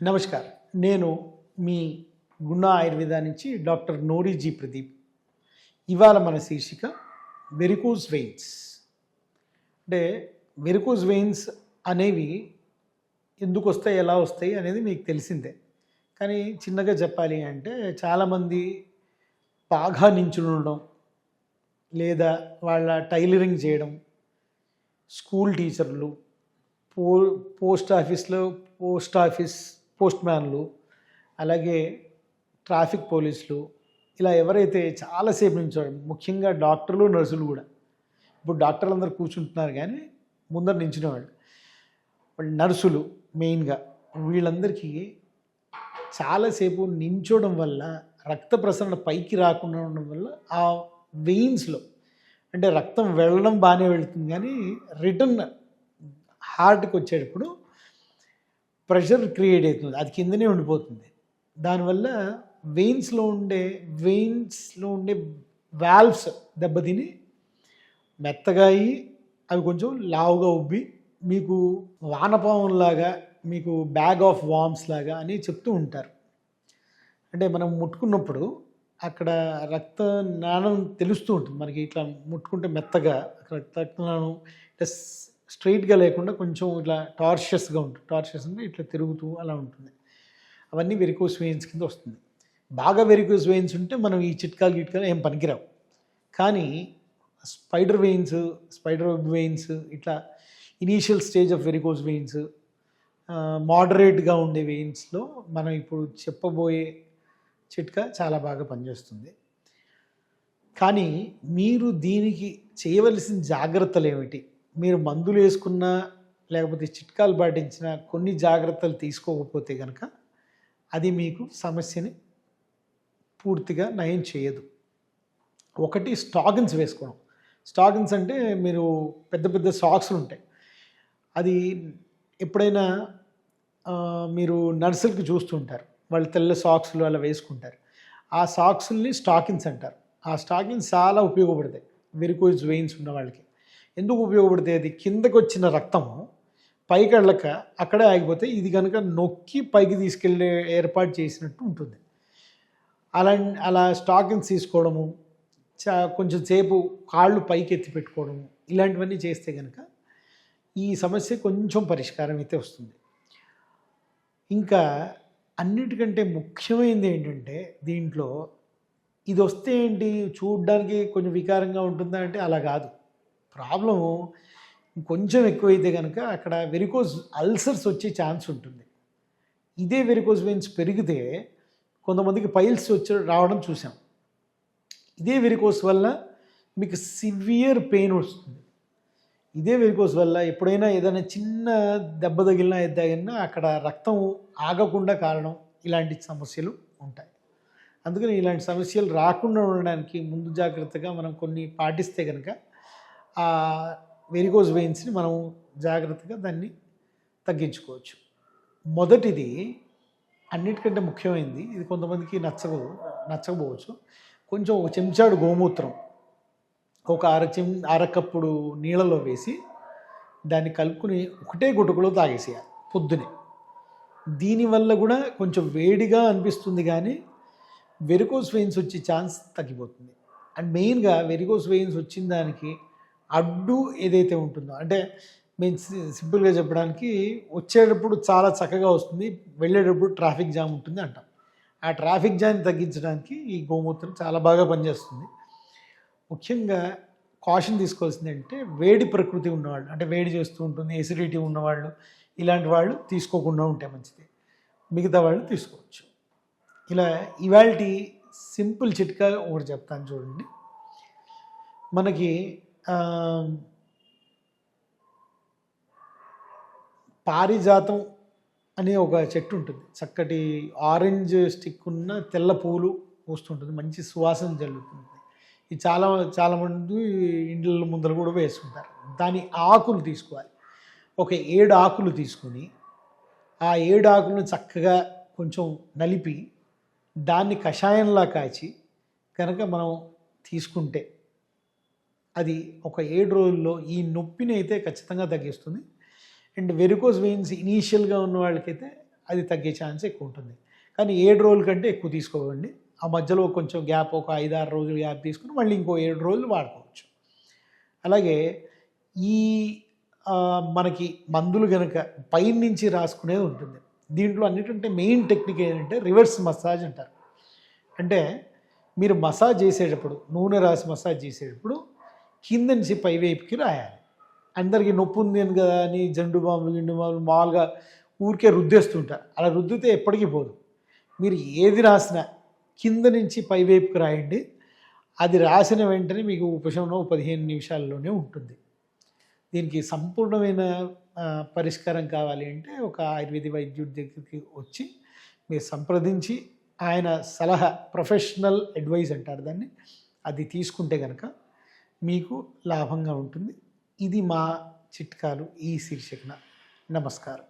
నమస్కార్. నేను మీ గుణ ఆయుర్వేద నుంచి doctor Nori G Pradeep. ఇవాళ మన శీర్షిక వెరికోజ్ వెయిన్స్. అంటే వెరికోజ్ వెయిన్స్ అనేవి ఎందుకు వస్తాయి, ఎలా వస్తాయి అనేది మీకు తెలిసిందే. కానీ చిన్నగా చెప్పాలి అంటే చాలామంది బాగా నించుని లేదా వాళ్ళ టైలరింగ్ చేయడం, స్కూల్ టీచర్లు, పోస్ట్ ఆఫీస్ పోస్ట్ మ్యాన్లు, అలాగే ట్రాఫిక్ పోలీసులు, ఇలా ఎవరైతే చాలాసేపు నించోడం, ముఖ్యంగా డాక్టర్లు, నర్సులు కూడా. ఇప్పుడు డాక్టర్లు అందరూ కూర్చుంటున్నారు కానీ ముందర నించునేవాళ్ళు, వాళ్ళు నర్సులు మెయిన్గా. వీళ్ళందరికీ చాలాసేపు నించోవడం వల్ల రక్త ప్రసరణ పైకి రాకుండా ఉండడం వల్ల ఆ వెయిన్స్లో అంటే రక్తం వెళ్ళడం బాగానే వెళుతుంది కానీ రిటర్న్ హార్ట్కి వచ్చేటప్పుడు ప్రెషర్ క్రియేట్ అవుతుంది, అది కిందనే ఉండిపోతుంది. దానివల్ల వెయిన్స్లో ఉండే వాల్వ్స్ దెబ్బతిని మెత్తగా అయ్యి అవి కొంచెం లావుగా ఉబ్బి మీకు వానపావంలాగా, మీకు బ్యాగ్ ఆఫ్ వామ్స్ లాగా అని చెప్తూ ఉంటారు. అంటే మనం ముట్టుకున్నప్పుడు అక్కడ రక్త నాణం తెలుస్తూ ఉంటుంది మనకి. ఇట్లా ముట్టుకుంటే మెత్తగా అక్కడ రక్త నాణం ఇట్లా స్ట్రైట్గా లేకుండా కొంచెం ఇట్లా టార్షియస్గా ఉంటుంది. టార్షియస్ అంటే ఇట్లా తిరుగుతూ అలా ఉంటుంది. అవన్నీ వెరికోస్ వెయిన్స్ కింద వస్తుంది. బాగా వెరికోస్ వెయిన్స్ ఉంటే మనం ఈ చిట్కాలు ఏం పనికిరావు. కానీ స్పైడర్ వెబ్ వెయిన్స్, ఇట్లా initial stage of varicose veins, మోడరేట్గా ఉండే వెయిన్స్లో మనం ఇప్పుడు చెప్పబోయే చిట్కా చాలా బాగా పనిచేస్తుంది. కానీ మీరు దీనికి చేయవలసిన జాగ్రత్తలు ఏమిటి? మీరు మందులు వేసుకున్నా లేకపోతే చిట్కాలు పాటించినా కొన్ని జాగ్రత్తలు తీసుకోకపోతే కనుక అది మీకు సమస్యని పూర్తిగా నయం చేయదు. ఒకటి, స్టాకిన్స్ వేసుకోవడం. స్టాకిన్స్ అంటే మీరు పెద్ద పెద్ద సాక్స్లు ఉంటాయి. అది ఎప్పుడైనా మీరు నర్సులకి చూస్తుంటారు, వాళ్ళు తెల్ల సాక్స్లు అలా వేసుకుంటారు. ఆ సాక్స్ని స్టాకిన్స్ అంటారు. ఆ స్టాకిన్స్ చాలా ఉపయోగపడతాయి వెరికోజ్ వెయిన్స్ ఉన్న వాళ్ళకి. ఎందుకు ఉపయోగపడితే, అది కిందకి వచ్చిన రక్తము పైకి వెళ్ళక అక్కడే ఆగిపోతే ఇది కనుక నొక్కి పైకి తీసుకెళ్ళే ఏర్పాటు చేసినట్టు ఉంటుంది. అలా స్టాకిన్స్ తీసుకోవడము, కొంచెం సేపు కాళ్ళు పైకి ఎత్తి పెట్టుకోవడము, ఇలాంటివన్నీ చేస్తే కనుక ఈ సమస్య కొంచెం పరిష్కారం అయితే వస్తుంది. ఇంకా అన్నిటికంటే ముఖ్యమైనది ఏంటంటే దీంట్లో, ఇది వస్తే ఏంటి చూడడానికి కొంచెం వికారంగా ఉంటుందా అంటే అలా కాదు. ప్రాబ్లము కొంచెం ఎక్కువైతే కనుక అక్కడ వెరికోజ్ అల్సర్స్ వచ్చే ఛాన్స్ ఉంటుంది. ఇదే వెరికోజ్ వెయిన్స్ పెరిగితే కొంతమందికి పైల్స్ రావడం చూసాం. ఇదే వెరికోజ్ వల్ల మీకు సివియర్ పెయిన్ వస్తుంది. ఇదే వెరికోజ్ వల్ల ఎప్పుడైనా ఏదైనా చిన్న దెబ్బ తగిలినా అక్కడ రక్తం ఆగకుండా కారణం ఇలాంటి సమస్యలు ఉంటాయి. అందుకని ఇలాంటి సమస్యలు రాకుండా ఉండడానికి ముందు జాగ్రత్తగా మనం కొన్ని పాటిస్తే కనుక ఆ వెరికోజ్ వెయిన్స్ని మనం జాగ్రత్తగా దాన్ని తగ్గించుకోవచ్చు. మొదటిది, అన్నిటికంటే ముఖ్యమైనది, ఇది కొంతమందికి నచ్చకపోవచ్చు. కొంచెం ఒక చెంచాడు గోమూత్రం ఒక అరకప్పుడు నీళ్ళలో వేసి దాన్ని కలుపుకుని ఒకటే గుటకలో తాగేసేయాలి పొద్దునే. దీనివల్ల కూడా కొంచెం వేడిగా అనిపిస్తుంది కానీ వెరికోజ్ వెయిన్స్ వచ్చే ఛాన్స్ తగ్గిపోతుంది. అండ్ మెయిన్గా వెరికోజ్ వెయిన్స్ వచ్చిన దానికి అడ్డు ఏదైతే ఉంటుందో, అంటే మేము సింపుల్గా చెప్పడానికి, వచ్చేటప్పుడు చాలా చక్కగా వస్తుంది, వెళ్ళేటప్పుడు ట్రాఫిక్ జామ్ ఉంటుంది అంటాం. ఆ ట్రాఫిక్ జామ్ తగ్గించడానికి ఈ గోమూత్రం చాలా బాగా పనిచేస్తుంది. ముఖ్యంగా కాషన్ తీసుకోవాల్సింది అంటే వేడి ప్రకృతి ఉన్నవాళ్ళు, అంటే వేడి చేస్తూ ఉంటుంది, ఎసిడిటీ ఉన్నవాళ్ళు, ఇలాంటి వాళ్ళు తీసుకోకుండా ఉంటే మంచిది. మిగతా వాళ్ళు తీసుకోవచ్చు. ఇలా ఇవాల్టి సింపుల్ చిట్కా ఒకటి చెప్తాను చూడండి. మనకి పారిజాతం అనే ఒక చెట్టు ఉంటుంది, చక్కటి ఆరెంజ్ స్టిక్ ఉన్న తెల్ల పూలు పూస్తుంటుంది, మంచి సువాసన జల్లుతుంది. ఇది చాలామంది ఇండ్ల ముందర కూడా వేసుకుంటారు. దాని ఆకులు తీసుకోవాలి. ఒక 7 ఆకులు తీసుకొని ఆ 7 ఆకులను చక్కగా కొంచెం నలిపి దాన్ని కషాయంలా కాచి కనుక మనం తీసుకుంటే అది ఒక 7 రోజుల్లో ఈ నొప్పిని అయితే ఖచ్చితంగా తగ్గిస్తుంది. అండ్ వెరికోజ్ వెయిన్స్ ఇనీషియల్గా ఉన్న వాళ్ళకైతే అది తగ్గే ఛాన్స్ ఎక్కువ ఉంటుంది. కానీ 7 రోజుల కంటే ఎక్కువ తీసుకోకండి. ఆ మధ్యలో కొంచెం గ్యాప్ ఒక 5-6 రోజులు గ్యాప్ తీసుకుని మళ్ళీ ఇంకో 7 రోజులు వాడుకోవచ్చు. అలాగే ఈ మనకి మందులు గనక పైనుంచి రాసుకునేది ఉంటుంది. దీంట్లో అన్నిటికంటే మెయిన్ టెక్నిక్ ఏంటంటే రివర్స్ మసాజ్ అంటారు. అంటే మీరు మసాజ్ చేసేటప్పుడు నూనె రాసి మసాజ్ చేసేటప్పుడు కింద నుంచి పైవైపుకి రాయాలి. అందరికీ నొప్పి ఉంది అని కదా అని జండు బాంబులు గిండు బాంబులు మామూలుగా ఊరికే రుద్దేస్తుంటారు. అలా రుద్దితే ఎప్పటికీ పోదు. మీరు ఏది రాసినా కింద నుంచి పైవైపుకి రాయండి. అది రాసిన వెంటనే మీకు ఉపశమనం 15 నిమిషాల్లోనే ఉంటుంది. దీనికి సంపూర్ణమైన పరిష్కారం కావాలి అంటే ఒక ఆయుర్వేద వైద్యుడి దగ్గరికి వచ్చి మీరు సంప్రదించి ఆయన సలహా, ప్రొఫెషనల్ అడ్వైస్ అంటారు దాన్ని, అది తీసుకుంటే కనుక మీకు లాభంగా ఉంటుంది. ఇది మా చిట్కాలు ఈ శీర్షికన. నమస్కారం.